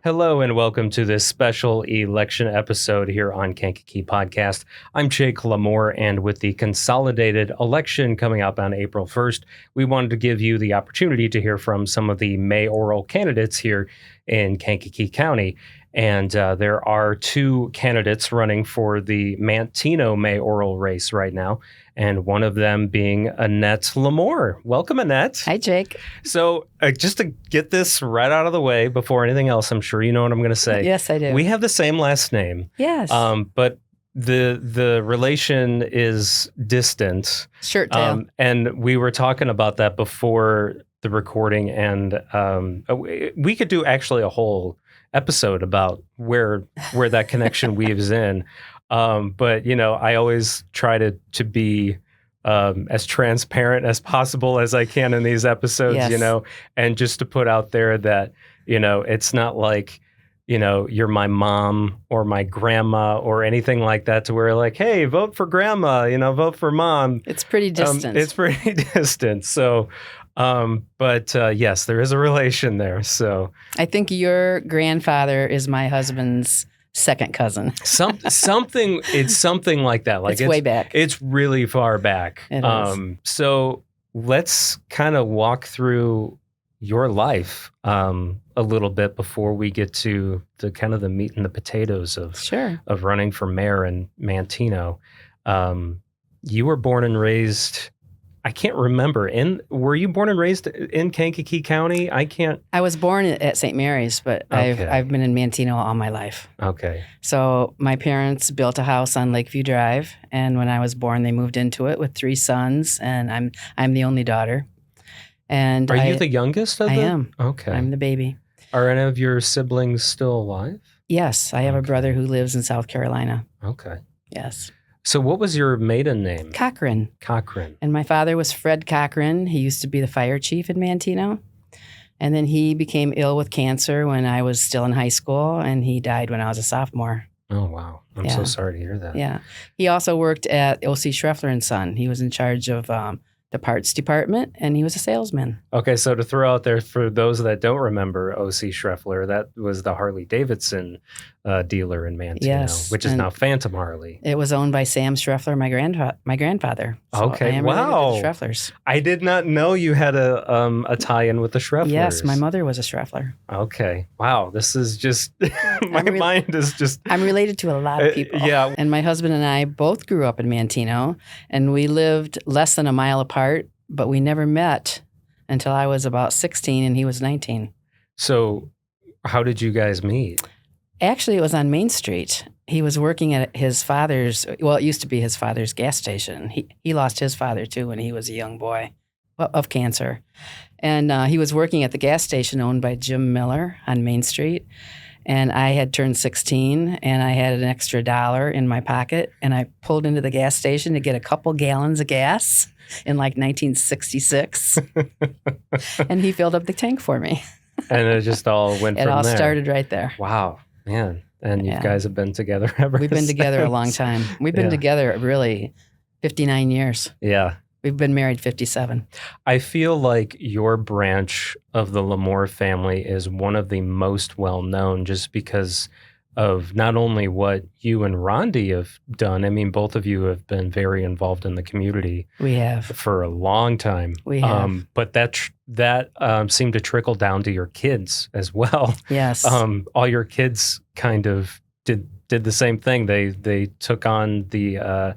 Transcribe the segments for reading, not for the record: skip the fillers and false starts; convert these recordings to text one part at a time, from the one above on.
Hello and welcome to this special election episode here on Kankakee Podcast. I'm Jake LaMore, and with the consolidated election coming up on April 1st, we wanted to give you the opportunity to hear from some of the mayoral candidates here in Kankakee County. And there are two candidates running for the Manteno mayoral race right now, and one of them being Annette LaMore. Welcome, Annette. Hi, Jake. So just to get this right out of the way before anything else, I'm sure you know what I'm going to say. Yes, I do. We have the same last name. Yes. But the relation is distant. Shirt tail. And we were talking about that before the recording, and we could do actually a whole episode about where that connection weaves in. But, you know, I always try to be as transparent as possible as I can in these episodes, Yes. you know, and just to put out there that, you know, it's not like, you know, you're my mom or my grandma or anything like that to where like, hey, vote for grandma, you know, vote for mom. It's pretty distant. It's pretty distant. So, but yes, there is a relation there. So I think your grandfather is my husband's second cousin. something like that. Like it's way back. It's really far back. It is. So let's kind of walk through your life a little bit before we get to the kind of the meat and the potatoes of running for mayor in Manteno. You were born and raised, I can't remember. Were you born and raised in Kankakee County? I was born at St. Mary's, but Okay. I've been in Manteno all my life. Okay. So my parents built a house on Lakeview Drive, and when I was born, they moved into it with 3 sons, and I'm the only daughter. And Are you the youngest of them? I am. Okay. I'm the baby. Are any of your siblings still alive? Yes, I have a brother who lives in South Carolina. Okay. Yes. So what was your maiden name? Cochran. Cochran. And my father was Fred Cochran. He used to be the fire chief in Manteno. And then he became ill with cancer when I was still in high school, and he died when I was a sophomore. Oh, wow. I'm so sorry to hear that. Yeah. He also worked at O.C. Schreffler and Son. He was in charge of the parts department, and he was a salesman. Okay, so to throw out there for those that don't remember O.C. Schreffler, that was the Harley Davidson dealer in Manteno, Yes, which is now Phantom Harley. It was owned by Sam Schreffler, my grandfather. So Okay, I am wow. related to the Schrefflers. I did not know you had a tie-in with the Schrefflers. Yes, my mother was a Schreffler. Okay, wow, this is just, my mind is just... I'm related to a lot of people. Yeah. And my husband and I both grew up in Manteno, and we lived less than a mile apart, but we never met until I was about 16 and he was 19. So how did you guys meet? Actually, it was on Main Street. He was working at his father's, well, it used to be his father's gas station. He lost his father, too, when he was a young boy of cancer. And he was working at the gas station owned by Jim Miller on Main Street. And I had turned 16, and I had an extra $1 in my pocket, and I pulled into the gas station to get a couple gallons of gas in like 1966. And he filled up the tank for me. And it just all went from there. It all started right there. Wow, man. And you guys have been together ever We've been since. together a long time. We've been together really 59 years. Yeah. We've been married 57. I feel like your branch of the LaMore family is one of the most well-known just because of not only what you and Rondi have done. I mean, both of you have been very involved in the community. We have. For a long time. We have. But that seemed to trickle down to your kids as well. Yes. All your kids kind of did the same thing. They took on the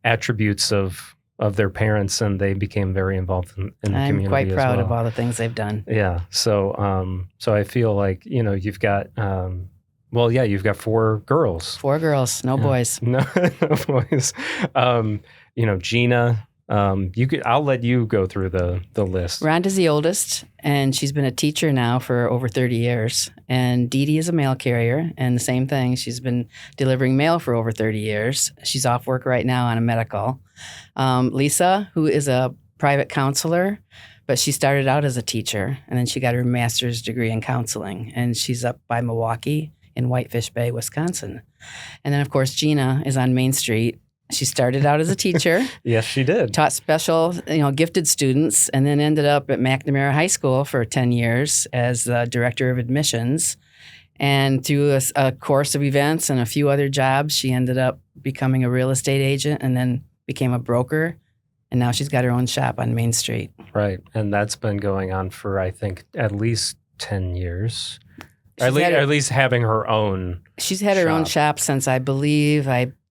attributes of their parents, and they became very involved in the community. I'm quite proud as well. of all the things they've done. Yeah. So I feel like, you know, you've got you've got 4 girls. 4 girls, no boys. No boys. You know, Gina. I'll let you go through the list. Rhonda's the oldest, and she's been a teacher now for over 30 years. And Dee Dee is a mail carrier, and the same thing. She's been delivering mail for over 30 years. She's off work right now on a medical. Lisa, who is a private counselor, but she started out as a teacher, and then she got her master's degree in counseling, and she's up by Milwaukee in Whitefish Bay, Wisconsin. And then, of course, Gina is on Main Street. She started out as a teacher. Yes, she did. Taught special, gifted students, and then ended up at McNamara High School for 10 years as the director of admissions. And through a course of events and a few other jobs, she ended up becoming a real estate agent and then became a broker. And now she's got her own shop on Main Street. Right. And that's been going on for, I think, at least 10 years. At least having her own She's had her own shop since I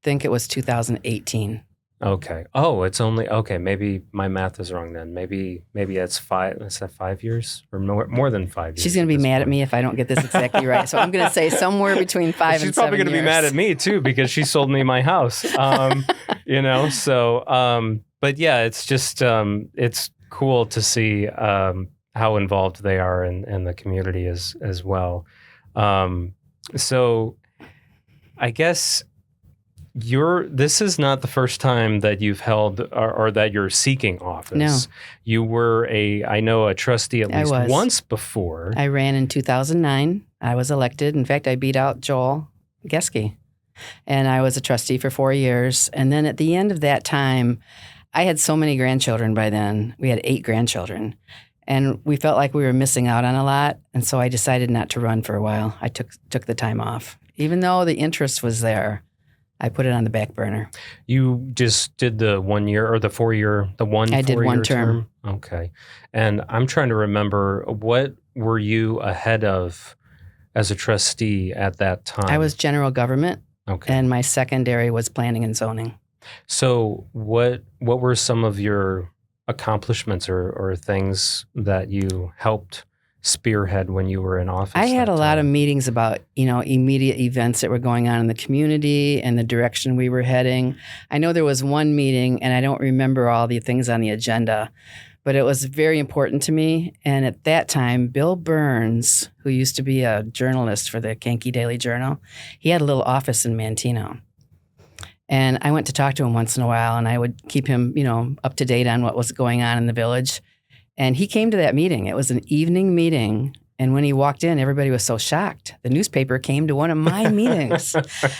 think it was 2018. Okay. Oh, it's only, okay. Maybe my math is wrong then. Maybe it's 5, is that 5 years or more than 5 years? She's going to be mad at me if I don't get this exactly right. So I'm going to say somewhere between 5 and 7 years. She's probably going to be mad at me too because she sold me my house. But yeah, it's just, it's cool to see how involved they are in the community as well. So I guess this is not the first time that you've held or that you're seeking office. No. You were a trustee at least once before. I ran in 2009. I was elected. In fact, I beat out Joel Geske. And I was a trustee for 4 years. And then at the end of that time, I had so many grandchildren by then. We had 8 grandchildren. And we felt like we were missing out on a lot. And so I decided not to run for a while. I took the time off. Even though the interest was there, I put it on the back burner. You just did the 1 year or the 4 year, I did one term. Okay. And I'm trying to remember, what were you ahead of as a trustee at that time? I was general government. Okay. And my secondary was planning and zoning. So what were some of your accomplishments or things that you helped spearhead when you were in office? I had a lot of meetings about, immediate events that were going on in the community and the direction we were heading. I know there was one meeting, and I don't remember all the things on the agenda, but it was very important to me. And at that time, Bill Burns, who used to be a journalist for the Kankakee Daily Journal, he had a little office in Manteno. And I went to talk to him once in a while, and I would keep him, up to date on what was going on in the village. And he came to that meeting. It was an evening meeting. And when he walked in, everybody was so shocked. The newspaper came to one of my meetings.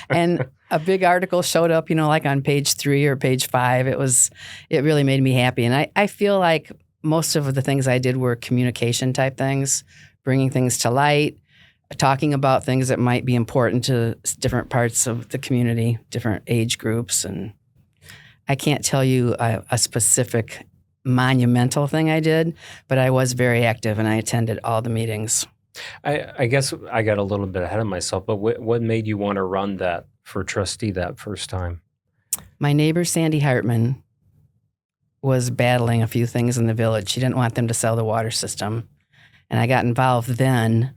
And a big article showed up, like on page 3 or page 5. It really made me happy. And I feel like most of the things I did were communication type things, bringing things to light, talking about things that might be important to different parts of the community, different age groups. And I can't tell you a specific monumental thing I did, but I was very active and I attended all the meetings. I guess I got a little bit ahead of myself, but what made you want to run that for trustee that first time? My neighbor, Sandy Hartman, was battling a few things in the village. She didn't want them to sell the water system. And I got involved then.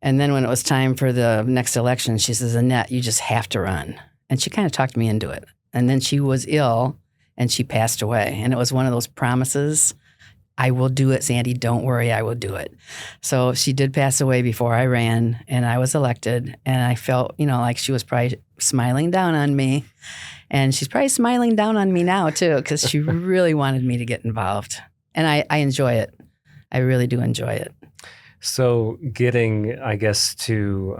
And then when it was time for the next election, she says, Annette, you just have to run. And she kind of talked me into it. And then she was ill and she passed away. And it was one of those promises, I will do it, Sandy, don't worry, I will do it. So she did pass away before I ran and I was elected. And I felt, like she was probably smiling down on me. And she's probably smiling down on me now too, because she really wanted me to get involved. And I enjoy it. I really do enjoy it. So getting, I guess, to,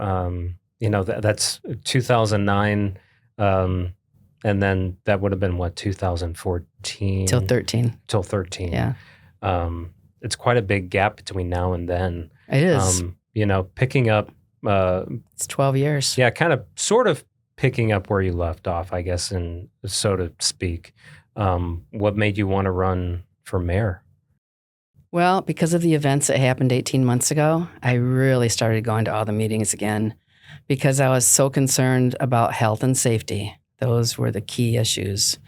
that's 2009, and then that would have been, 2014? Till 13. Till 13. Yeah. It's quite a big gap between now and then. It is. Picking up. It's 12 years. Yeah, sort of picking up where you left off, I guess, and so to speak. What made you want to run for mayor? Well, because of the events that happened 18 months ago, I really started going to all the meetings again because I was so concerned about health and safety. Those were the key issues.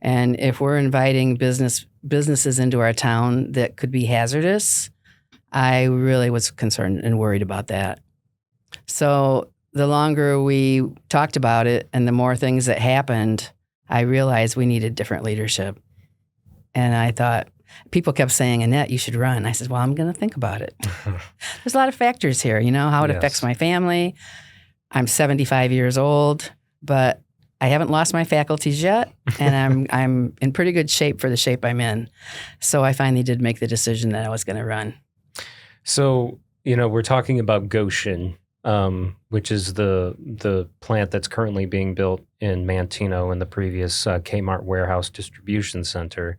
And if we're inviting businesses into our town that could be hazardous, I really was concerned and worried about that. So the longer we talked about it and the more things that happened, I realized we needed different leadership. And I thought, people kept saying, Annette, you should run. I said, well, I'm going to think about it. There's a lot of factors here, how it affects my family. I'm 75 years old, but I haven't lost my faculties yet, and I'm in pretty good shape for the shape I'm in. So I finally did make the decision that I was going to run. So, we're talking about Goshen, which is the plant that's currently being built in Manteno, and the previous Kmart warehouse distribution center.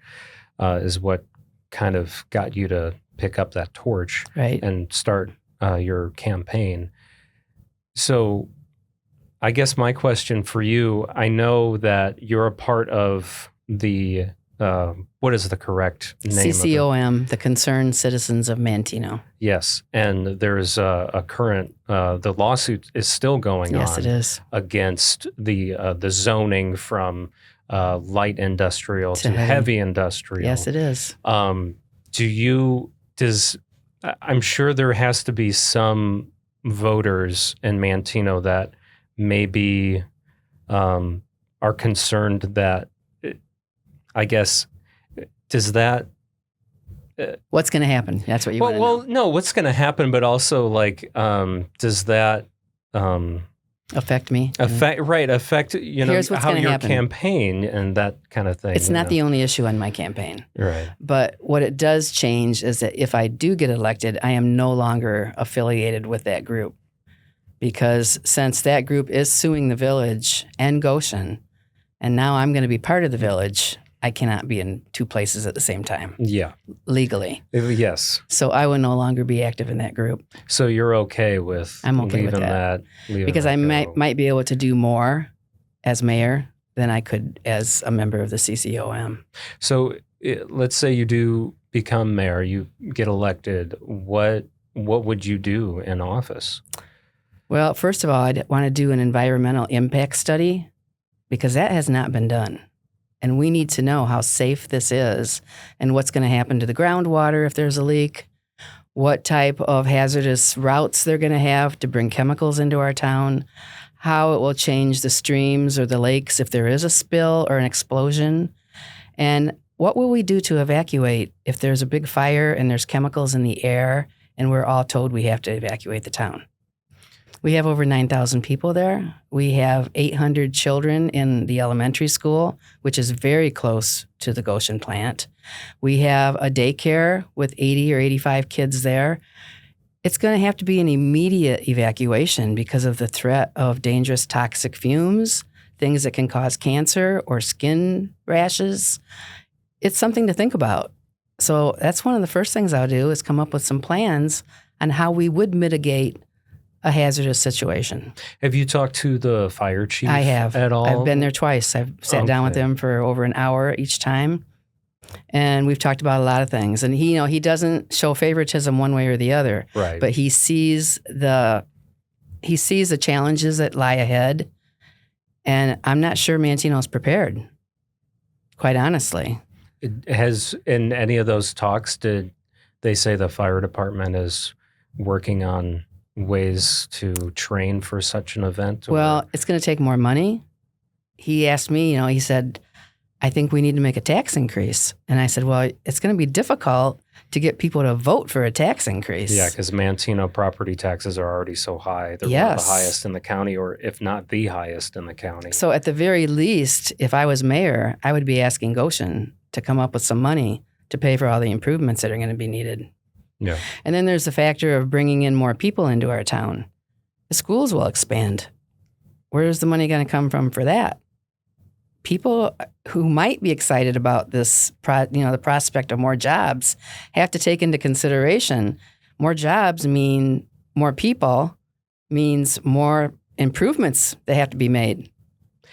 Is what kind of got you to pick up that torch right. and start your campaign. So I guess my question for you, I know that you're a part of the, what is the correct name CCOM, the Concerned Citizens of Manteno. Yes. And there's a current, the lawsuit is still going on. Yes, it is. Against the zoning from light industrial to heavy industrial. Yes, it is. I'm sure there has to be some voters in Manteno that maybe are concerned that, I guess, does that... what's going to happen? That's what you want to know. Well, no, what's going to happen, but also, like, does that... affect me? Affect Here's what's how your happen. campaign and that kind of thing. It's not the only issue on my campaign. Right. But what it does change is that if I do get elected, I am no longer affiliated with that group. Because since that group is suing the village and Goshen, and now I'm going to be part of the village, I cannot be in two places at the same time. Yeah. Legally. Yes. So I will no longer be active in that group. So you're okay with I'm okay leaving with that. Because I might be able to do more as mayor than I could as a member of the CCOM. So let's say you do become mayor, you get elected. What would you do in office? Well, first of all, I'd want to do an environmental impact study because that has not been done. And we need to know how safe this is and what's going to happen to the groundwater if there's a leak, what type of hazardous routes they're going to have to bring chemicals into our town, how it will change the streams or the lakes if there is a spill or an explosion, and what will we do to evacuate if there's a big fire and there's chemicals in the air and we're all told we have to evacuate the town. We have over 9,000 people there. We have 800 children in the elementary school, which is very close to the Goshen plant. We have a daycare with 80 or 85 kids there. It's going to have to be an immediate evacuation because of the threat of dangerous toxic fumes, things that can cause cancer or skin rashes. It's something to think about. So that's one of the first things I'll do is come up with some plans on how we would mitigate a hazardous situation. Have you talked to the fire chief? I have. At all? I've been there twice. I've sat down with him for over an hour each time. And we've talked about a lot of things. And he doesn't show favoritism one way or the other. Right. But he sees the challenges that lie ahead. And I'm not sure Manteno's prepared, quite honestly. Has in any of those talks, did they say the fire department is working on ways to train for such an event? Well, it's going to take more money. He asked me, he said, I think we need to make a tax increase. And I said, well, it's going to be difficult to get people to vote for a tax increase. Yeah, because Manteno property taxes are already so high. They're one of the highest in the county, or if not the highest in the county. So at the very least, if I was mayor, I would be asking Goshen to come up with some money to pay for all the improvements that are going to be needed. Yeah. And then there's the factor of bringing in more people into our town. The schools will expand. Where's the money going to come from for that? People who might be excited about this, the prospect of more jobs, have to take into consideration more jobs mean more people, means more improvements that have to be made.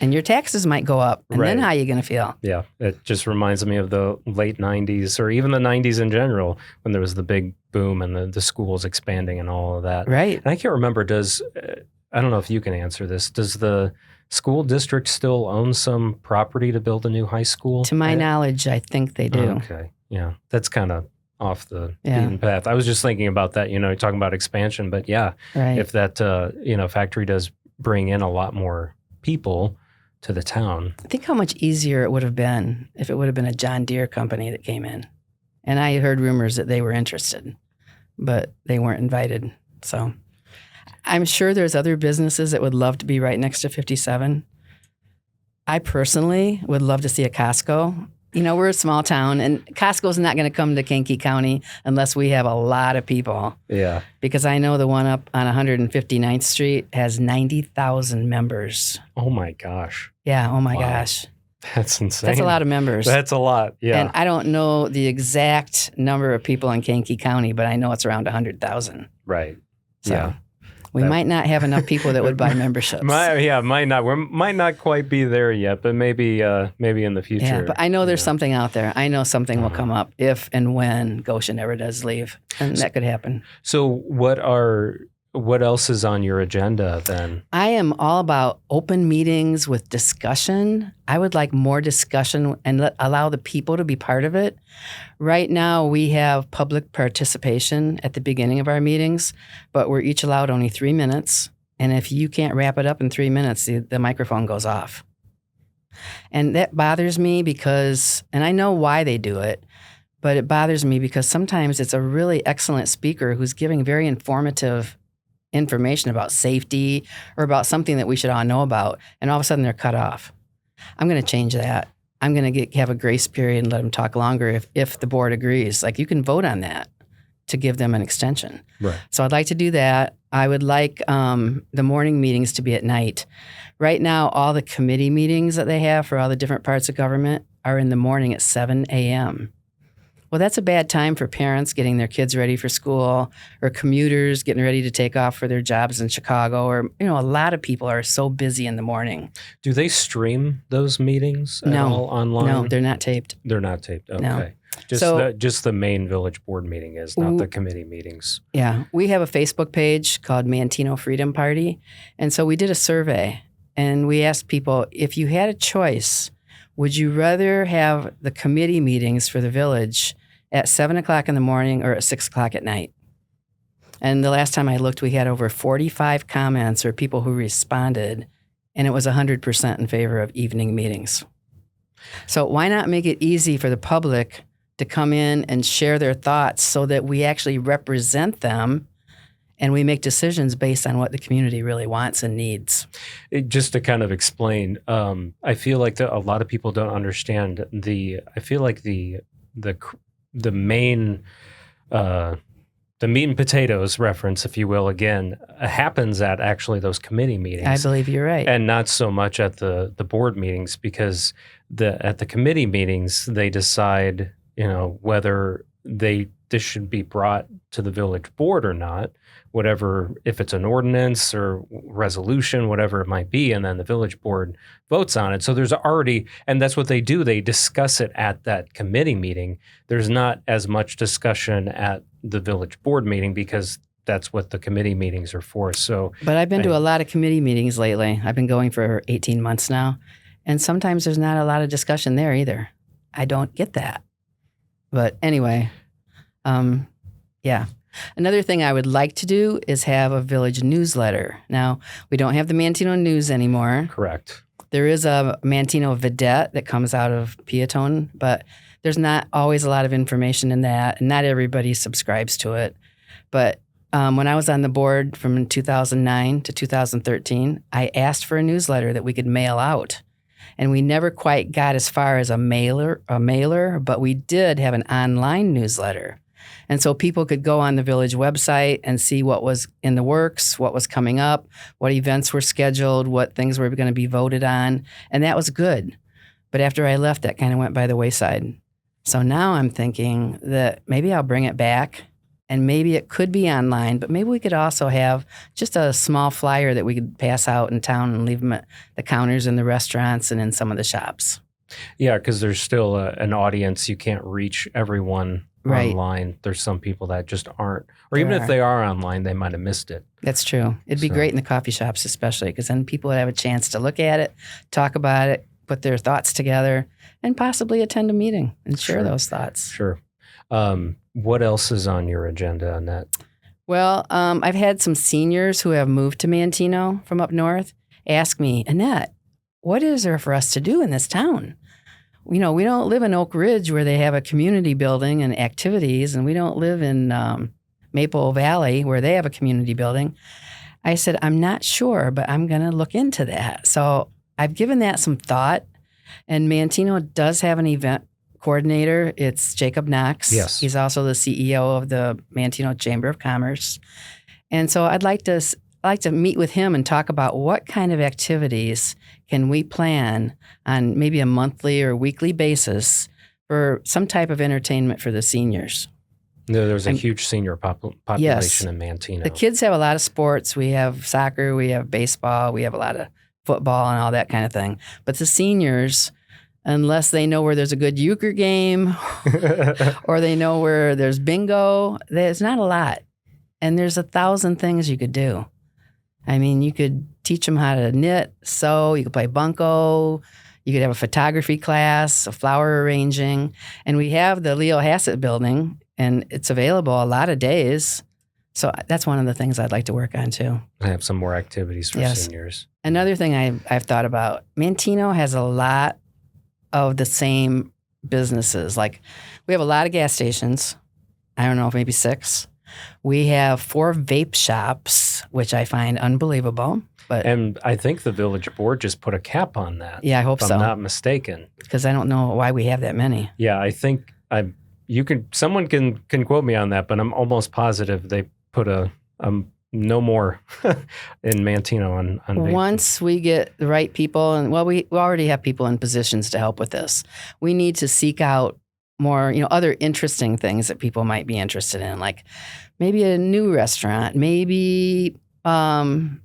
And your taxes might go up. And then how are you going to feel? Yeah. It just reminds me of the late 90s or even the 90s in general when there was the big boom and the schools expanding and all of that. Right. And I can't remember, I don't know if you can answer this. Does the school district still own some property to build a new high school? To my knowledge, I think they do. Okay. Yeah. That's kind of off the beaten path. I was just thinking about that, talking about expansion. But yeah, if that, factory does bring in a lot more people to the town. Think how much easier it would have been if it would have been a John Deere company that came in. And I heard rumors that they were interested, but they weren't invited. So I'm sure there's other businesses that would love to be right next to 57. I personally would love to see a Costco. We're a small town, and Costco's not going to come to Kankakee County unless we have a lot of people. Yeah. Because I know the one up on 159th Street has 90,000 members. Oh, my gosh. Yeah, oh, my gosh. That's insane. That's a lot of members. That's a lot, yeah. And I don't know the exact number of people in Kankakee County, but I know it's around 100,000. Right. So. Yeah. We might not have enough people that would buy memberships. Might not. We might not quite be there yet, but maybe in the future. Yeah, but I know there's something out there. I know something will come up if and when Goshen ever does leave, and that could happen. So what else is on your agenda then? I am all about open meetings with discussion. I would like more discussion and allow the people to be part of it. Right now, we have public participation at the beginning of our meetings, but we're each allowed only 3 minutes. And if you can't wrap it up in 3 minutes, the microphone goes off. And that bothers me because, and I know why they do it, but it bothers me because sometimes it's a really excellent speaker who's giving very informative information about safety or about something that we should all know about, and all of a sudden they're cut off. I'm going to change that. I'm going to have a grace period and let them talk longer if the board agrees. Like, you can vote on that to give them an extension. Right. So I'd like to do that. I would like the morning meetings to be at night. Right now, all the committee meetings that they have for all the different parts of government are in the morning at 7 a.m. Well, that's a bad time for parents getting their kids ready for school, or commuters getting ready to take off for their jobs in Chicago, or, a lot of people are so busy in the morning. Do they stream those meetings at all online? No, they're not taped. They're not taped. Okay. No. Just the main village board meeting is, not the committee meetings. Yeah. We have a Facebook page called Manteno Freedom Party. And so we did a survey, and we asked people, if you had a choice, would you rather have the committee meetings for the village at 7 o'clock in the morning or at 6 o'clock at night? And the last time I looked, we had over 45 comments or people who responded, and it was 100% in favor of evening meetings. So why not make it easy for the public to come in and share their thoughts so that we actually represent them and we make decisions based on what the community really wants and needs? Just to kind of explain, I feel like a lot of people don't understand I feel like the main the meat and potatoes reference, if you will, again, happens at actually those committee meetings. I believe you're right. And not so much at the board meetings, because at the committee meetings, they decide, whether this should be brought to the village board or not, whatever, if it's an ordinance or resolution, whatever it might be, and then the village board votes on it. So there's already, and that's what they do, they discuss it at that committee meeting. There's not as much discussion at the village board meeting because that's what the committee meetings are for. So, but I've been to a lot of committee meetings lately. I've been going for 18 months now, and sometimes there's not a lot of discussion there either. I don't get that. But anyway, yeah. Another thing I would like to do is have a village newsletter. Now, we don't have the Manteno News anymore. Correct. There is a Manteno Vidette that comes out of Peatone, but there's not always a lot of information in that, and not everybody subscribes to it. But when I was on the board from 2009 to 2013, I asked for a newsletter that we could mail out. And we never quite got as far as a mailer, but we did have an online newsletter. And so people could go on the village website and see what was in the works, what was coming up, what events were scheduled, what things were going to be voted on. And that was good. But after I left, that kind of went by the wayside. So now I'm thinking that maybe I'll bring it back, and maybe it could be online, but maybe we could also have just a small flyer that we could pass out in town and leave them at the counters in the restaurants and in some of the shops. Yeah, because there's still an audience. You can't reach everyone online. There's some people that just aren't. Or even if they are online, they might have missed it. That's true. It'd be great in the coffee shops especially, because then people would have a chance to look at it, talk about it, put their thoughts together, and possibly attend a meeting and share those thoughts. Sure. What else is on your agenda, Annette? Well, I've had some seniors who have moved to Manteno from up north ask me, Annette, what is there for us to do in this town? We don't live in Oak Ridge where they have a community building and activities, and we don't live in Maple Valley where they have a community building. I said, I'm not sure, but I'm going to look into that. So I've given that some thought, and Manteno does have an event coordinator. It's Jacob Knox. Yes. He's also the CEO of the Manteno Chamber of Commerce. And so I'd like to meet with him and talk about what kind of activities can we plan on maybe a monthly or weekly basis for some type of entertainment for the seniors. There's a huge senior population yes, in Manteno. the kids have a lot of sports. We have soccer, we have baseball, we have a lot of football and all that kind of thing. But the seniors, unless they know where there's a good euchre game or they know where there's bingo, there's not a lot. And there's 1,000 things you could do. I mean, you could teach them how to knit, sew, you could play bunco, you could have a photography class, a flower arranging. And we have the Leo Hassett building, and it's available a lot of days. So that's one of the things I'd like to work on too. I have some more activities for seniors. Another thing I've thought about, Manteno has a lot of the same businesses. Like we have a lot of gas stations. I don't know, maybe 6. We have 4 vape shops, which I find unbelievable. And I think the village board just put a cap on that. Yeah, I hope so. If I'm not mistaken. Because I don't know why we have that many. Yeah, I think someone can quote me on that, but I'm almost positive they put a no more in Manteno on vape. Once we get the right people, and we already have people in positions to help with this. We need to seek out more, other interesting things that people might be interested in, like maybe a new restaurant, maybe a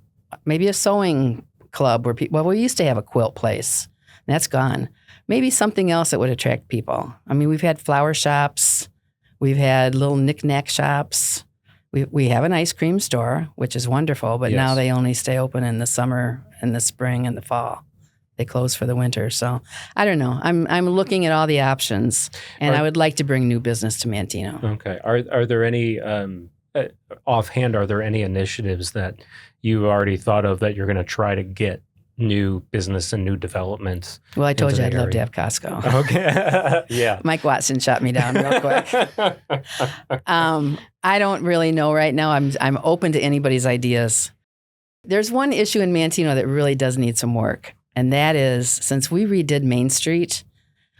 sewing club where people. Well, we used to have a quilt place, and that's gone. Maybe something else that would attract people. I mean, we've had flower shops, we've had little knick-knack shops. We have an ice cream store, which is wonderful, but now they only stay open in the summer and the spring and the fall. They close for the winter. So I don't know. I'm looking at all the options, and I would like to bring new business to Manteno. Okay. Are there any offhand? Are there any initiatives that you already thought of that you're going to try to get new business and new developments? Well, I told you I'd love to have Costco. Okay. Yeah. Mike Watson shot me down real quick. I don't really know right now. I'm open to anybody's ideas. There's one issue in Manteno that really does need some work. And that is, since we redid Main Street,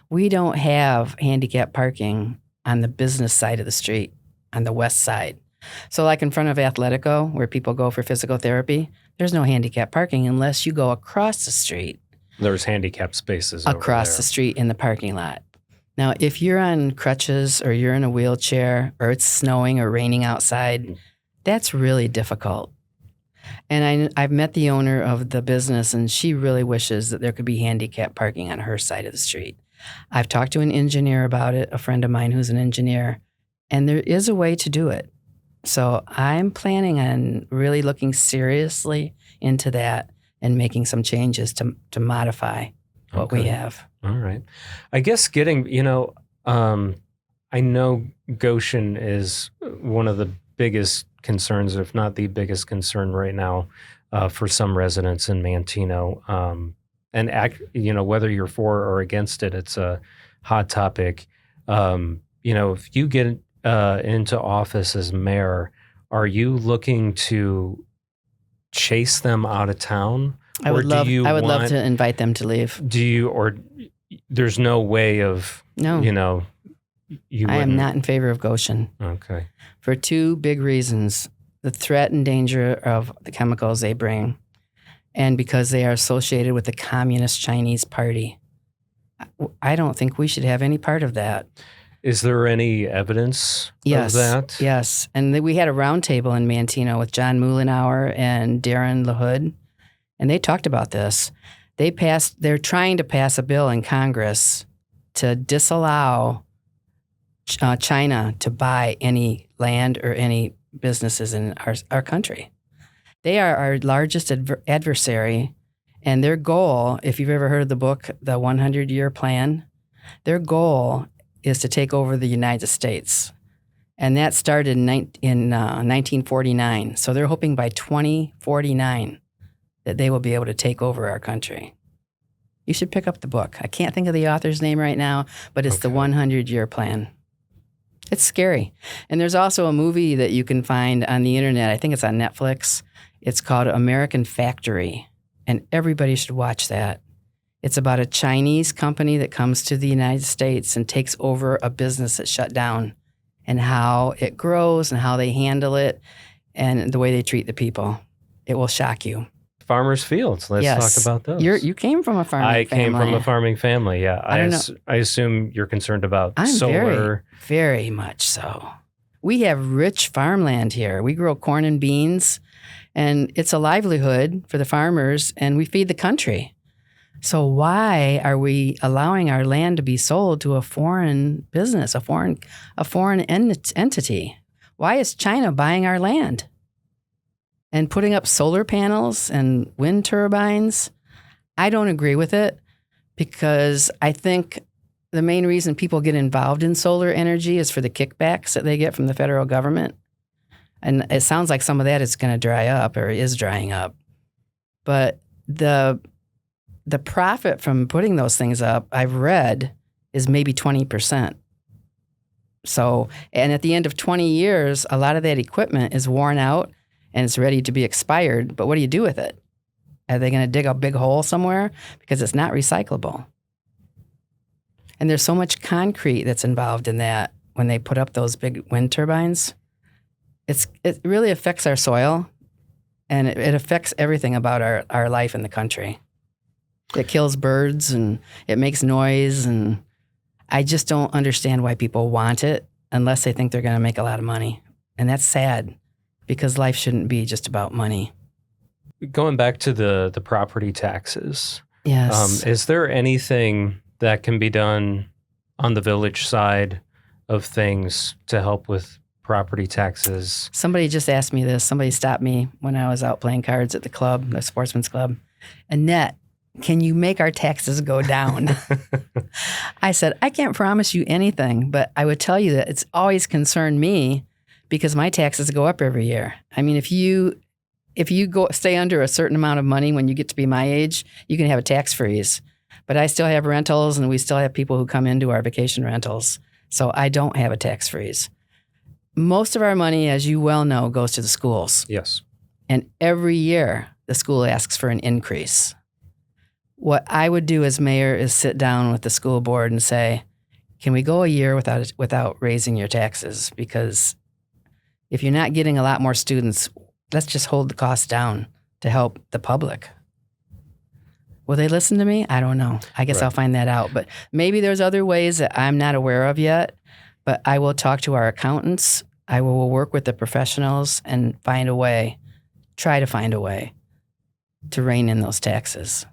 we don't have handicap parking on the business side of the street, on the west side. So like in front of Athletico, where people go for physical therapy, there's no handicap parking unless you go across the street. There's handicap spaces across the street in the parking lot. Now, if you're on crutches or you're in a wheelchair or it's snowing or raining outside, that's really difficult. And I've met the owner of the business, and she really wishes that there could be handicap parking on her side of the street. I've talked to an engineer about it, a friend of mine who's an engineer, and there is a way to do it. So I'm planning on really looking seriously into that and making some changes to modify what we have. All right. I guess I know Goshen is one of the biggest concerns, if not the biggest concern right now for some residents in Manteno. Whether you're for or against it, it's a hot topic. If you get into office as mayor, are you looking to chase them out of town? I would love to invite them to leave. There's no way of, I am not in favor of Goshen. Okay. For 2 big reasons: the threat and danger of the chemicals they bring, and because they are associated with the Communist Chinese Party. I don't think we should have any part of that. Is there any evidence of that? Yes. And we had a roundtable in Manteno with John Muhlenauer and Darren LaHood, and they talked about this. They're trying to pass a bill in Congress to disallow China to buy any land or any businesses in our country. They are our largest adversary, and their goal, if you've ever heard of the book, The 100-Year Plan, their goal is to take over the United States. And that started in 1949. So they're hoping by 2049 that they will be able to take over our country. You should pick up the book. I can't think of the author's name right now, but it's The 100-Year Plan. It's scary. And there's also a movie that you can find on the internet. I think it's on Netflix. It's called American Factory, and everybody should watch that. It's about a Chinese company that comes to the United States and takes over a business that shut down, and how it grows and how they handle it and the way they treat the people. It will shock you. Farmers' fields. Let's talk about those. You came from a farming family. I came from a farming family, yeah. I don't know. I assume you're concerned about I'm solar. Very, very much so. We have rich farmland here. We grow corn and beans, and it's a livelihood for the farmers, and we feed the country. So why are we allowing our land to be sold to a foreign business, a foreign entity? Why is China buying our land and putting up solar panels and wind turbines? I don't agree with it, because I think the main reason people get involved in solar energy is for the kickbacks that they get from the federal government. And it sounds like some of that is going to dry up, or is drying up. But the profit from putting those things up, I've read, is maybe 20%. So, and at the end of 20 years, a lot of that equipment is worn out and it's ready to be expired. But what do you do with it? Are they going to dig a big hole somewhere? Because it's not recyclable. And there's so much concrete that's involved in that when they put up those big wind turbines. It really affects our soil, and it affects everything about our life in the country. It kills birds, and it makes noise, and I just don't understand why people want it unless they think they're going to make a lot of money. And that's sad, because life shouldn't be just about money. Going back to the property taxes, yes. Is there anything that can be done on the village side of things to help with property taxes? Somebody just asked me this. Somebody stopped me when I was out playing cards at the club, the Sportsman's Club. Annette, can you make our taxes go down? I said, I can't promise you anything, but I would tell you that it's always concerned me, because my taxes go up every year. I mean, if you stay under a certain amount of money when you get to be my age, you can have a tax freeze. But I still have rentals, and we still have people who come into our vacation rentals. So I don't have a tax freeze. Most of our money, as you well know, goes to the schools. Yes. And every year, the school asks for an increase. What I would do as mayor is sit down with the school board and say, can we go a year without raising your taxes? Because if you're not getting a lot more students, let's just hold the cost down to help the public. Will they listen to me? I don't know. I guess Right. I'll find that out. But maybe there's other ways that I'm not aware of yet. But I will talk to our accountants. I will work with the professionals and try to find a way to rein in those taxes.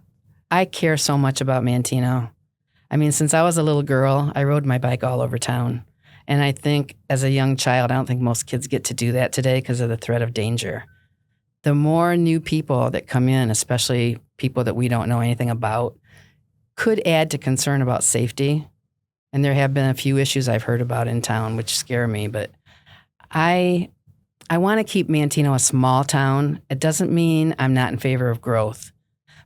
I care so much about Manteno. I mean, since I was a little girl, I rode my bike all over town. And I think as a young child, I don't think most kids get to do that today because of the threat of danger. The more new people that come in, especially people that we don't know anything about, could add to concern about safety. And there have been a few issues I've heard about in town which scare me. But I want to keep Manteno a small town. It doesn't mean I'm not in favor of growth,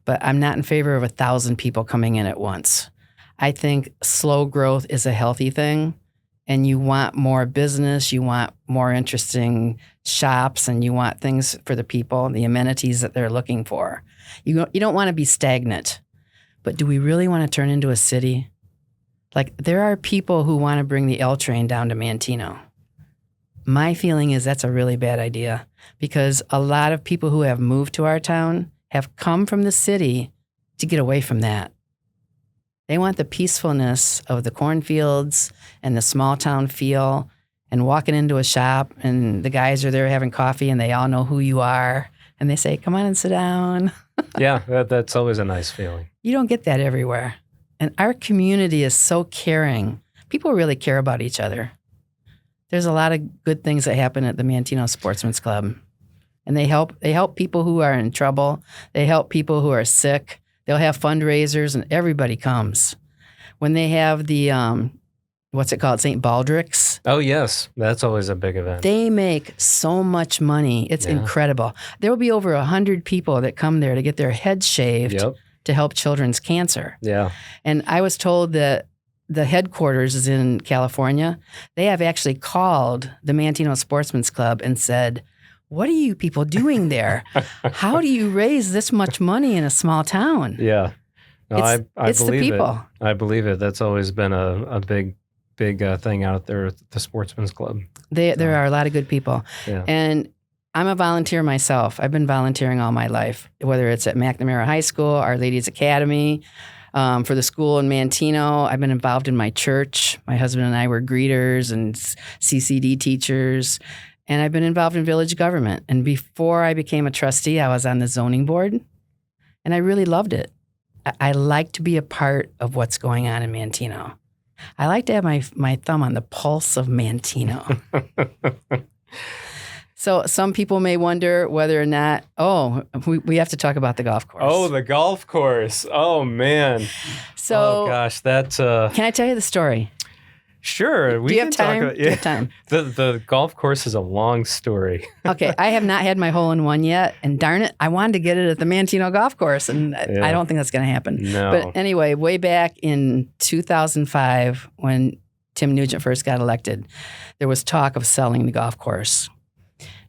but I'm not in favor of 1,000 people coming in at once. I think slow growth is a healthy thing. And you want more business, you want more interesting shops, and you want things for the people, the amenities that they're looking for. You don't want to be stagnant. But do we really want to turn into a city? Like, there are people who want to bring the L train down to Manteno. My feeling is that's a really bad idea, because a lot of people who have moved to our town have come from the city to get away from that. They want the peacefulness of the cornfields and the small town feel, and walking into a shop and the guys are there having coffee and they all know who you are. And they say, come on and sit down. Yeah, that's always a nice feeling. You don't get that everywhere. And our community is so caring. People really care about each other. There's a lot of good things that happen at the Manteno Sportsman's Club. And they help people who are in trouble. They help people who are sick. They'll have fundraisers, and everybody comes. When they have the, what's it called, St. Baldrick's? Oh, yes. That's always a big event. They make so much money. It's incredible. There will be over 100 people that come there to get their heads shaved to help children's cancer. Yeah. And I was told that the headquarters is in California. They have actually called the Manteno Sportsman's Club and said, what are you people doing there? How do you raise this much money in a small town? Yeah. No, I it's believe the people. I believe it. That's always been a big thing out there at the Sportsman's Club. There are a lot of good people. Yeah. And I'm a volunteer myself. I've been volunteering all my life, whether it's at McNamara High School, Our Ladies Academy, for the school in Manteno. I've been involved in my church. My husband and I were greeters and CCD teachers. And I've been involved in village government. And before I became a trustee, I was on the zoning board. And I really loved it. I like to be a part of what's going on in Manteno. I like to have my thumb on the pulse of Manteno. So some people may wonder whether or not, we have to talk about the golf course. Oh, the golf course. Oh, man. So, oh, gosh, that's... Can I tell you the story? Sure. Do you have time? Do you have time? The golf course is a long story. Okay. I have not had my hole-in-one yet, and darn it, I wanted to get it at the Manteno golf course, and I don't think that's going to happen. No. But anyway, way back in 2005, when Tim Nugent first got elected, there was talk of selling the golf course.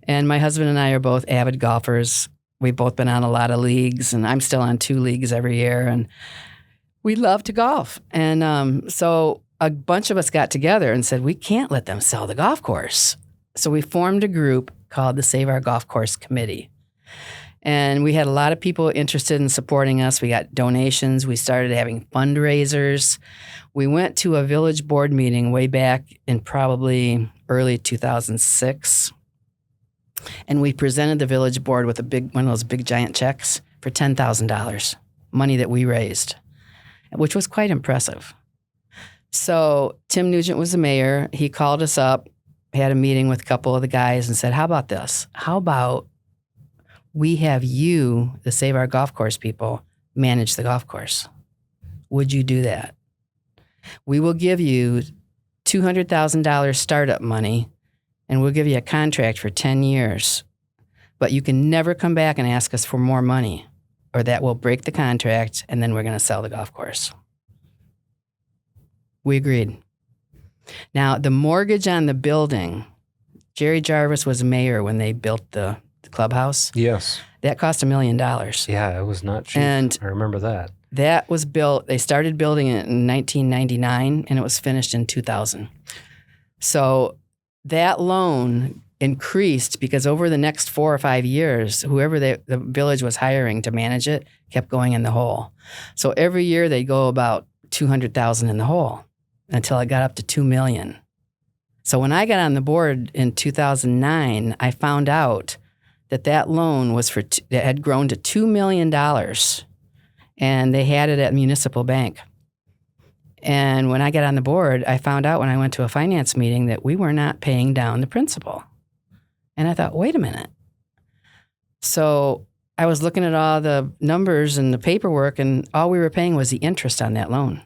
And my husband and I are both avid golfers. We've both been on a lot of leagues, and I'm still on 2 leagues every year, and we love to golf. And so a bunch of us got together and said, we can't let them sell the golf course. So we formed a group called the Save Our Golf Course Committee. And we had a lot of people interested in supporting us. We got donations. We started having fundraisers. We went to a village board meeting way back in probably early 2006. And we presented the village board with one of those big giant checks for $10,000, money that we raised, which was quite impressive. So Tim Nugent was the mayor. He called us up, had a meeting with a couple of the guys and said, how about this? How about we have you, the Save Our Golf Course people, manage the golf course? Would you do that? We will give you $200,000 startup money, and we'll give you a contract for 10 years. But you can never come back and ask us for more money, or that will break the contract, and then we're going to sell the golf course. We agreed. Now, the mortgage on the building, Jerry Jarvis was mayor when they built the clubhouse. Yes. That cost $1 million. Yeah, it was not cheap. And I remember that. That was built, they started building it in 1999, and it was finished in 2000. So that loan increased because over the next 4 or 5 years, whoever the village was hiring to manage it kept going in the hole. So every year they'd go about $200,000 in the hole until it got up to $2 million. So when I got on the board in 2009, I found out that loan was that had grown to $2 million, and they had it at Municipal Bank. And when I got on the board, I found out when I went to a finance meeting that we were not paying down the principal. And I thought, wait a minute. So I was looking at all the numbers and the paperwork, and all we were paying was the interest on that loan.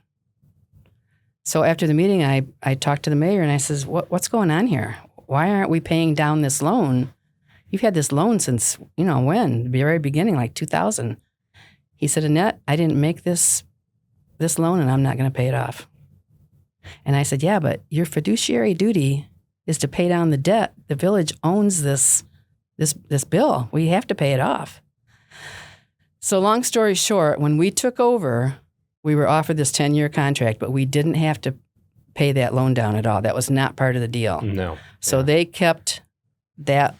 So after the meeting, I talked to the mayor, and I says, what's going on here? Why aren't we paying down this loan? You've had this loan since, when? The very beginning, like 2000. He said, Annette, I didn't make this loan, and I'm not going to pay it off. And I said, yeah, but your fiduciary duty is to pay down the debt. The village owns this bill. We have to pay it off. So long story short, when we took over, we were offered this 10-year contract, but we didn't have to pay that loan down at all. That was not part of the deal. No. So they kept that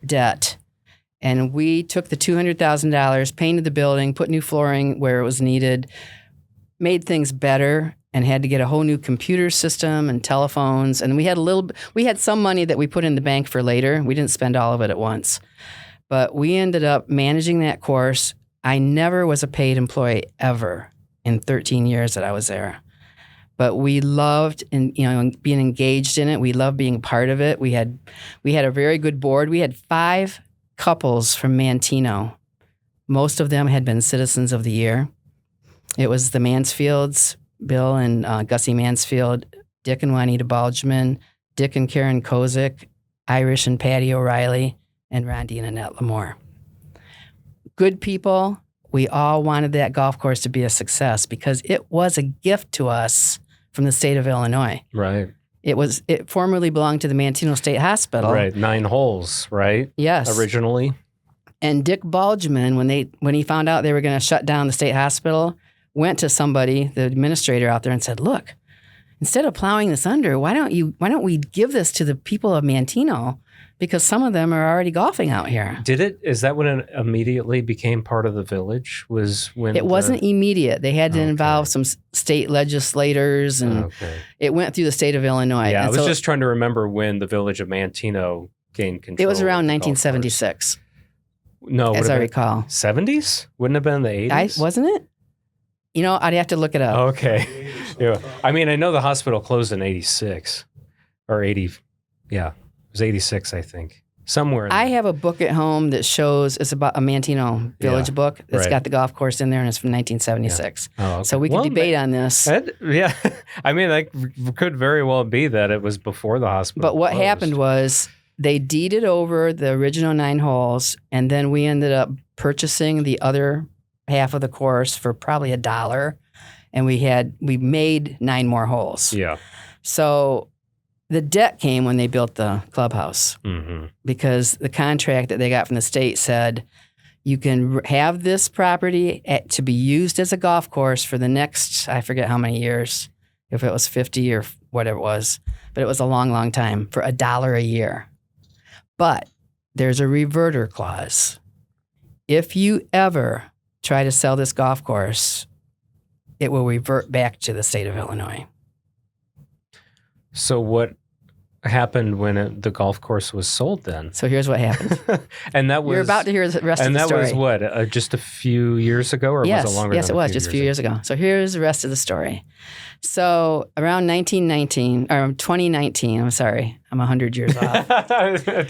debt, and we took the $200,000, painted the building, put new flooring where it was needed, made things better, and had to get a whole new computer system and telephones. And we had some money that we put in the bank for later. We didn't spend all of it at once. But we ended up managing that course. I never was a paid employee ever in 13 years that I was there. But we loved being engaged in it. We loved being part of it. We had a very good board. We had 5 couples from Manteno. Most of them had been Citizens of the Year. It was the Mansfields, Bill and Gussie Mansfield, Dick and Juanita Balgman, Dick and Karen Kozik, Irish and Patty O'Reilly, and Rondi and Annette LaMore. Good people. We all wanted that golf course to be a success because it was a gift to us from the state of Illinois. Right. It formerly belonged to the Manteno State Hospital. Right. 9 holes, right? Yes. Originally. And Dick Balgman, when he found out they were going to shut down the state hospital, went to somebody, the administrator out there, and said, look, instead of plowing this under, why don't we give this to the people of Manteno because some of them are already golfing out here. Is that when it immediately became part of the village? Was when it wasn't immediate. They had to involve some state legislators, and it went through the state of Illinois. Yeah, and I was just trying to remember when the village of Manteno gained control. It was around 1976. No, as I recall. 70s? Wouldn't have been the 80s? Wasn't it? You know, I'd have to look it up. Okay. Yeah. I mean, I know the hospital closed in 86 or 80. Yeah. It was 86, I think. Somewhere. I have a book at home that shows, it's about a Manteno village book that's got the golf course in there, and it's from 1976. Yeah. Oh, okay. So we can debate on this. Yeah. I mean, it could very well be that it was before the hospital. But what happened was they deeded over the original 9 holes, and then we ended up purchasing the other half of the course for probably $1, and we made 9 more holes. Yeah. So the debt came when they built the clubhouse, because the contract that they got from the state said you can have this property to be used as a golf course for the next, I forget how many years, if it was 50 or whatever it was, but it was a long, long time, for $1 a year. But there's a reverter clause. If you ever try to sell this golf course, it will revert back to the state of Illinois. So what happened when the golf course was sold then? So here's what happened. And that was... You're about to hear the rest of the story. And that was what, just a few years ago, or was it longer Yes, than it was just a few years ago. So here's the rest of the story. So around 2019, I'm sorry, I'm 100 years off.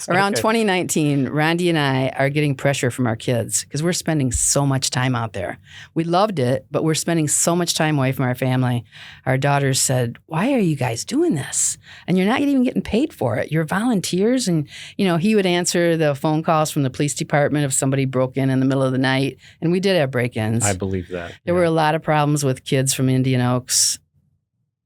Around 2019, Randy and I are getting pressure from our kids because we're spending so much time out there. We loved it, but we're spending so much time away from our family. Our daughters said, "Why are you guys doing this? And you're not even getting paid for it. You're volunteers." And, you know, he would answer the phone calls from the police department if somebody broke in the middle of the night. And we did have break-ins. I believe that. There were a lot of problems with kids from Indian Oaks.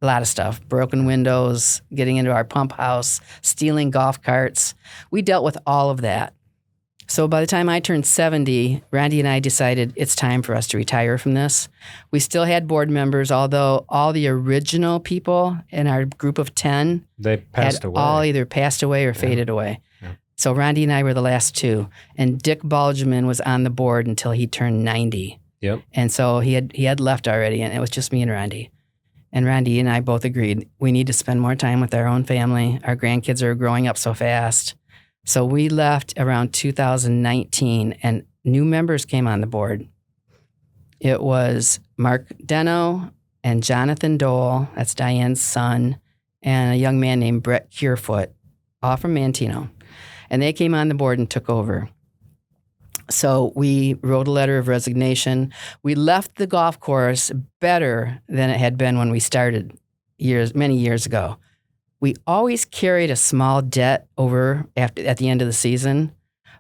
A lot of stuff, broken windows, getting into our pump house, stealing golf carts. We dealt with all of that. So by the time I turned 70, Randy and I decided it's time for us to retire from this. We still had board members, although all the original people in our group of 10 had all either passed away or faded away. Yeah. So Randy and I were the last 2. And Dick Balgeman was on the board until he turned 90. Yep. And so he had left already, and it was just me and Randy. And Randy and I both agreed we need to spend more time with our own family. Our grandkids are growing up so fast. So we left around 2019, and new members came on the board. It was Mark Deno and Jonathan Dole, that's Diane's son, and a young man named Brett Curefoot, all from Manteno. And they came on the board and took over. So we wrote a letter of resignation. We left the golf course better than it had been when we started many years ago. We always carried a small debt over at the end of the season,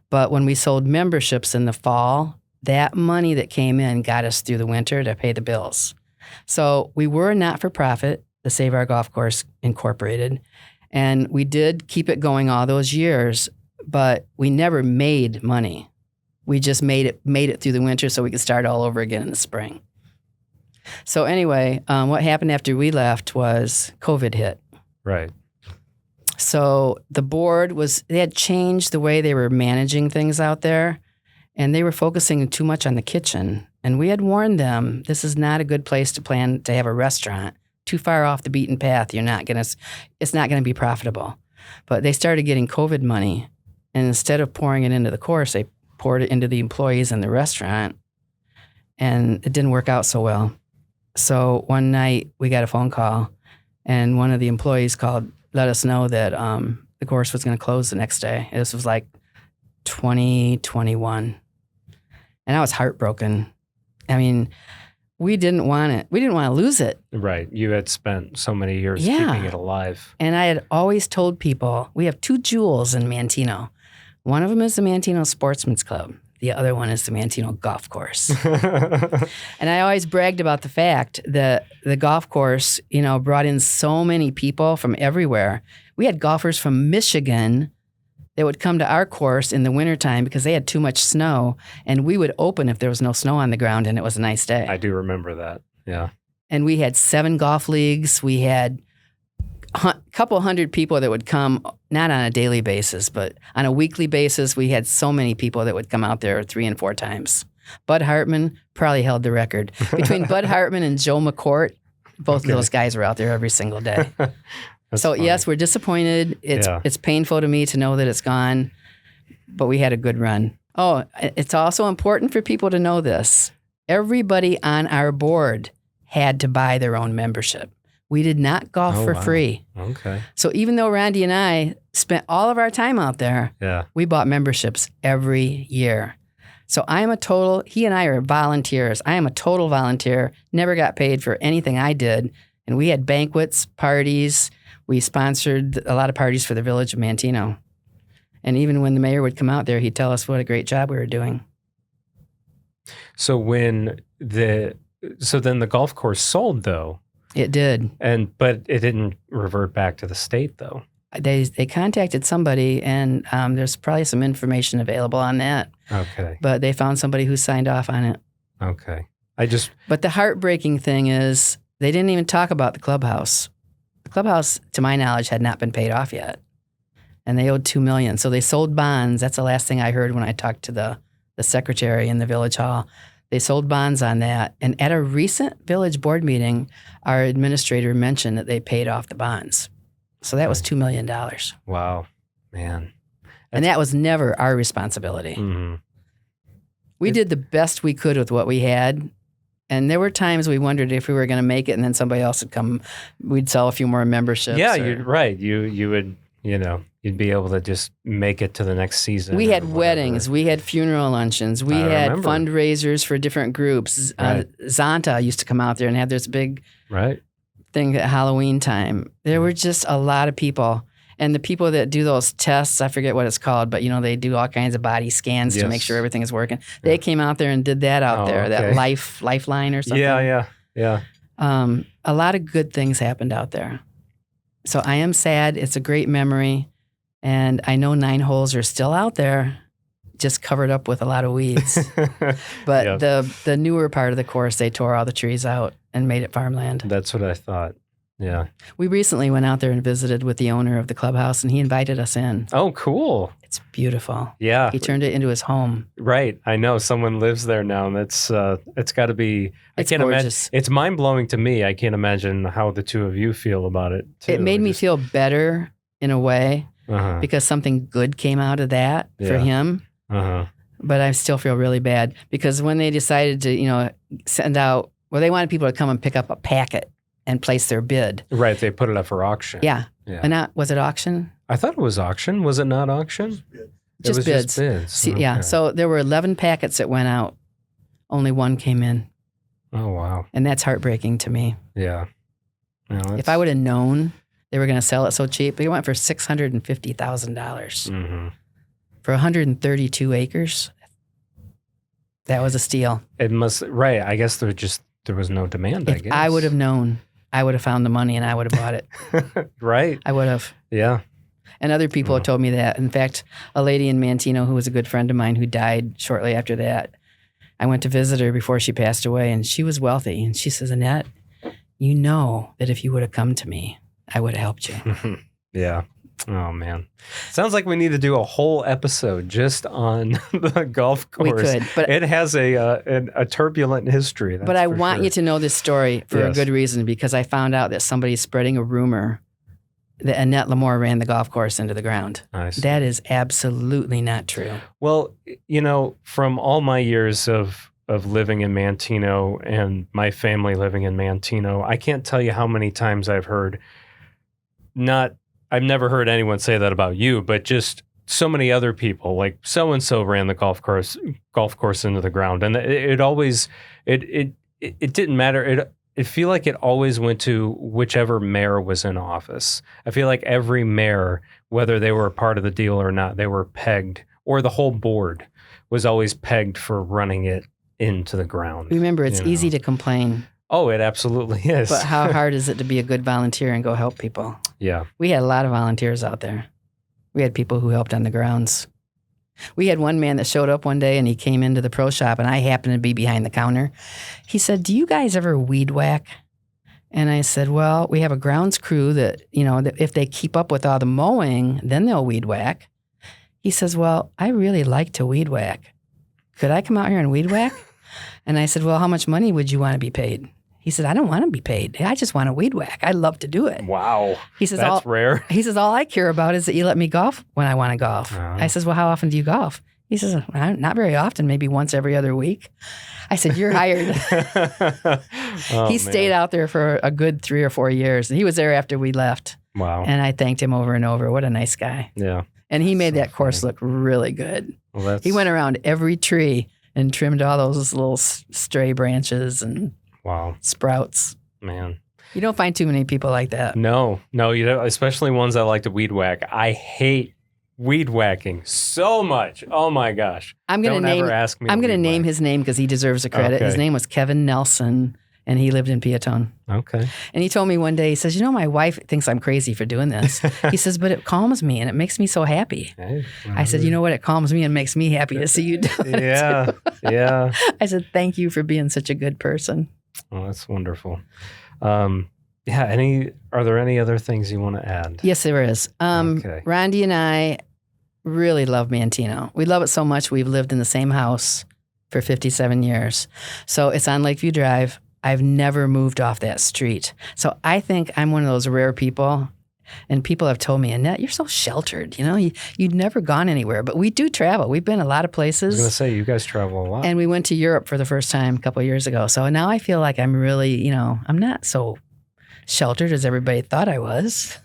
but when we sold memberships in the fall, that money that came in got us through the winter to pay the bills. So we were not-for-profit, the Save Our Golf Course Incorporated, and we did keep it going all those years, but we never made money. We just made it through the winter so we could start all over again in the spring. So anyway, what happened after we left was COVID hit. Right. So the board they had changed the way they were managing things out there, and they were focusing too much on the kitchen. And we had warned them, this is not a good place to plan to have a restaurant. Too far off the beaten path, it's not gonna be profitable. But they started getting COVID money, and instead of pouring it into the course, they poured it into the employees in the restaurant, and it didn't work out so well. So one night we got a phone call, and one of the employees let us know that the course was going to close the next day. This was like 2021, and I was heartbroken. I mean, we didn't want it. We didn't want to lose it. Right. You had spent so many years keeping it alive. And I had always told people, we have 2 jewels in Manteno. One of them is the Manteno Sportsman's Club. The other one is the Manteno Golf Course. And I always bragged about the fact that the golf course, brought in so many people from everywhere. We had golfers from Michigan that would come to our course in the wintertime because they had too much snow, and we would open if there was no snow on the ground and it was a nice day. I do remember that, yeah. And we had 7 golf leagues. We had couple hundred people that would come, not on a daily basis, but on a weekly basis. We had so many people that would come out there 3 and 4 times. Bud Hartman probably held the record. Between Bud Hartman and Joe McCourt, both of those guys were out there every single day. So funny. Yes, we're disappointed. It's painful to me to know that it's gone, but we had a good run. Oh, it's also important for people to know this. Everybody on our board had to buy their own membership. We did not golf for free. Okay. So even though Randy and I spent all of our time out there, we bought memberships every year. So he and I are volunteers. I am a total volunteer, never got paid for anything I did. And we had banquets, parties. We sponsored a lot of parties for the village of Manteno. And even when the mayor would come out there, he'd tell us what a great job we were doing. So then the golf course sold, though. It did. But it didn't revert back to the state, though. They contacted somebody, and there's probably some information available on that. Okay. But they found somebody who signed off on it. Okay. But the heartbreaking thing is they didn't even talk about the clubhouse. The clubhouse, to my knowledge, had not been paid off yet. And they owed $2 million. So they sold bonds. That's the last thing I heard when I talked to the secretary in the village hall. They sold bonds on that. And at a recent village board meeting, our administrator mentioned that they paid off the bonds. So that was $2 million. Wow, man. And that was never our responsibility. Mm-hmm. We did the best we could with what we had. And there were times we wondered if we were going to make it, and then somebody else would come. We'd sell a few more memberships. Yeah, you're right. You would, you'd be able to just make it to the next season. We had weddings. We had funeral luncheons. We had fundraisers for different groups. Right. Zonta used to come out there and have this big thing at Halloween time. There were just a lot of people. And the people that do those tests, I forget what it's called, but they do all kinds of body scans to make sure everything is working. They came out there and did that out there, that lifeline or something. Yeah. A lot of good things happened out there. So I am sad. It's a great memory. And I know 9 holes are still out there, just covered up with a lot of weeds. But the newer part of the course, they tore all the trees out and made it farmland. That's what I thought. Yeah. We recently went out there and visited with the owner of the clubhouse, and he invited us in. Oh, cool. It's beautiful. Yeah. He turned it into his home. Right. I know. Someone lives there now, and it's got to be... It's gorgeous. Imagine. It's mind-blowing to me. I can't imagine how the two of you feel about it, too. It made me feel better in a way because something good came out of that for him. But I still feel really bad because when they decided to, send out... Well, they wanted people to come and pick up a packet and place their bid. Right. They put it up for auction. Yeah. And was it auction? I thought it was auction. Was it not auction? Just bids. Just bids. See, yeah. So there were 11 packets that went out. Only 1 came in. Oh, wow. And that's heartbreaking to me. Yeah. If I would have known they were going to sell it so cheap, it went for $650,000 for 132 acres. That was a steal. It must, right. I guess there was no demand, I guess. I would have known. I would have found the money and I would have bought it. Right. I would have. Yeah. And other people have told me that. In fact, a lady in Manteno who was a good friend of mine who died shortly after that, I went to visit her before she passed away, and she was wealthy. And she says, Annette, you know that if you would have come to me, I would have helped you. Yeah. Oh, man. Sounds like we need to do a whole episode just on the golf course. We could. But it has a turbulent history. But I want you to know this story for a good reason, because I found out that somebody's spreading a rumor that Annette LaMore ran the golf course into the ground. That is absolutely not true. Well, from all my years of living in Manteno and my family living in Manteno, I can't tell you how many times I've heard I've never heard anyone say that about you, but just so many other people, like so-and-so ran the golf course into the ground. And it always, it didn't matter. It feel like it always went to whichever mayor was in office. I feel like every mayor, whether they were a part of the deal or not, they were pegged, or the whole board was always pegged for running it into the ground. Remember, it's easy to complain. Oh, it absolutely is. But how hard is it to be a good volunteer and go help people? Yeah. We had a lot of volunteers out there. We had people who helped on the grounds. We had one man that showed up one day and he came into the pro shop and I happened to be behind the counter. He said, "Do you guys ever weed whack?" And I said, well, we have a grounds crew that, that if they keep up with all the mowing, then they'll weed whack. He says, well, I really like to weed whack. Could I come out here and weed whack? And I said, well, how much money would you want to be paid? He said, I don't want to be paid. I just want to weed whack. I love to do it. Wow. He says, that's rare. He says, all I care about is that you let me golf when I want to golf. I says, well, how often do you golf? He says, not very often, maybe once every other week. I said, you're hired. He stayed out there for a good 3 or 4 years. And he was there after we left. Wow. And I thanked him over and over. What a nice guy. Yeah. And he made that course look really good. Well, he went around every tree and trimmed all those little stray branches and sprouts. Man. You don't find too many people like that. No, you don't, especially ones that like to weed whack. I hate weed whacking so much. Oh my gosh. I'm going to name his name because he deserves the credit. Okay. His name was Kevin Nelson, and he lived in Peatone. Okay. And he told me one day, he says, my wife thinks I'm crazy for doing this. He says, but it calms me and it makes me so happy. Hey, I said, you know what? It calms me and makes me happy to see you do it. Yeah. Yeah. I said, thank you for being such a good person. Oh, that's wonderful. Are there any other things you want to add? Yes, there is. Okay. Rondi and I really love Manteno. We love it so much we've lived in the same house for 57 years. So it's on Lakeview Drive. I've never moved off that street. So I think I'm one of those rare people. And people have told me, Annette, you're so sheltered. You'd never gone anywhere. But we do travel. We've been a lot of places. I was going to say, you guys travel a lot. And we went to Europe for the first time a couple of years ago. So now I feel like I'm really, I'm not so sheltered as everybody thought I was.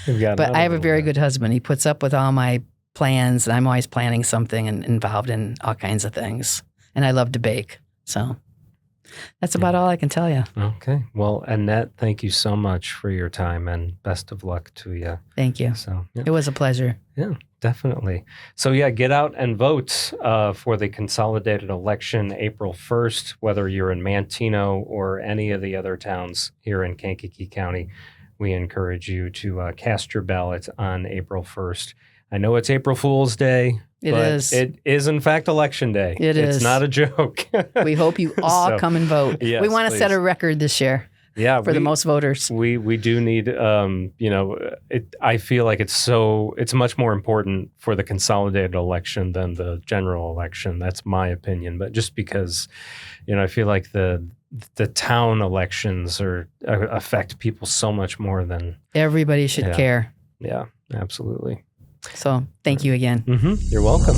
But I have a very good husband. He puts up with all my plans. And I'm always planning something and involved in all kinds of things. And I love to bake. So that's about all I can tell you. Okay. Well, Annette, thank you so much for your time and best of luck to you. Thank you. So It was a pleasure. Yeah, definitely. So get out and vote for the consolidated election April 1st, whether you're in Manteno or any of the other towns here in Kankakee County. We encourage you to cast your ballot on April 1st. I know it's April Fool's Day. It is. It is, in fact, Election Day. It's not a joke. We hope you all come and vote. Yes, we want to set a record this year. Yeah, for the most voters. We do need, I feel like it's much more important for the consolidated election than the general election. That's my opinion. But just because, I feel like the town elections affect people so much more than everybody should care. Yeah, absolutely. So thank you again. You're welcome.